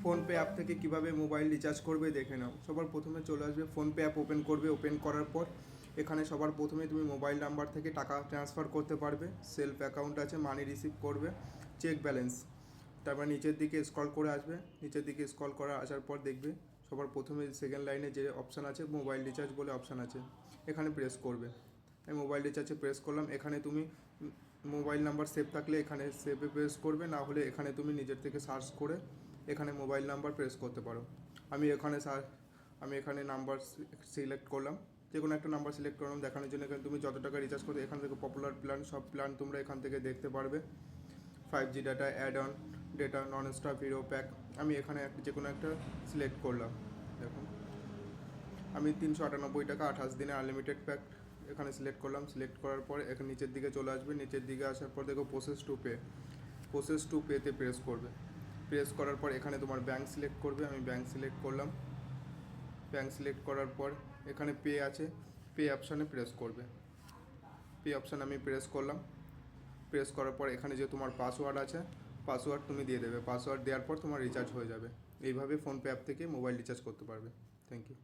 PhonePe app থেকে কিভাবে mobile recharge করবে দেখে নাও। সবার প্রথমে চলে আসবে ফোনপে অ্যাপ ওপেন করবে। ওপেন করার পর এখানে সবার প্রথমে তুমি মোবাইল নাম্বার থেকে টাকা ট্রান্সফার করতে পারবে। সেলফ অ্যাকাউন্ট আছে, মানি রিসিভ করবে, চেক ব্যালেন্স। তারপর নিচের দিকে স্ক্রল করে আসবে। নিচের দিকে স্ক্রল করে আসার পর দেখবে সবার প্রথমে সেকেন্ড লাইনে যে অপশান আছে মোবাইল রিচার্জ বলে অপশান আছে, এখানে প্রেস করবে। আমি মোবাইল রিচার্জে প্রেস করলাম। এখানে তুমি মোবাইল নাম্বার সেভ থাকলে এখানে সেভে প্রেস করবে, না হলে এখানে তুমি নিজের থেকে সার্চ করে এখানে মোবাইল নাম্বার প্রেস করতে পারো। আমি এখানে নাম্বার সিলেক্ট করলাম, যে কোনো একটা নাম্বার সিলেক্ট করলাম দেখানোর জন্য। এখানে তুমি যত টাকা রিচার্জ করতে এখান থেকে পপুলার প্ল্যান, সব প্ল্যান তোমরা এখান থেকে দেখতে পারবে। 5G data, add on data, non stop, hero pack. আমি এখানে যে কোনো একটা সিলেক্ট করলাম। দেখুন আমি 398 টাকা 28 দিনে আনলিমিটেড প্যাক এখানে সিলেক্ট করলাম। সিলেক্ট করার পর এখানে নিচের দিকে চলে আসবে। নিচের দিকে আসার পর দেখো প্রসেস টু পেতে প্রেস করবে। প্রেস করার পর এখানে তোমার ব্যাঙ্ক সিলেক্ট করবে। আমি ব্যাঙ্ক সিলেক্ট করলাম। ব্যাঙ্ক সিলেক্ট করার পর এখানে পে আছে, পে অপশানে প্রেস করবে। পে অপশান আমি প্রেস করলাম। প্রেস করার পর এখানে যে তোমার পাসওয়ার্ড আছে, পাসওয়ার্ড তুমি দিয়ে দেবে। পাসওয়ার্ড দেওয়ার পর তোমার রিচার্জ হয়ে যাবে। এইভাবে ফোনপে অ্যাপ থেকে মোবাইল রিচার্জ করতে পারবে। Thank you.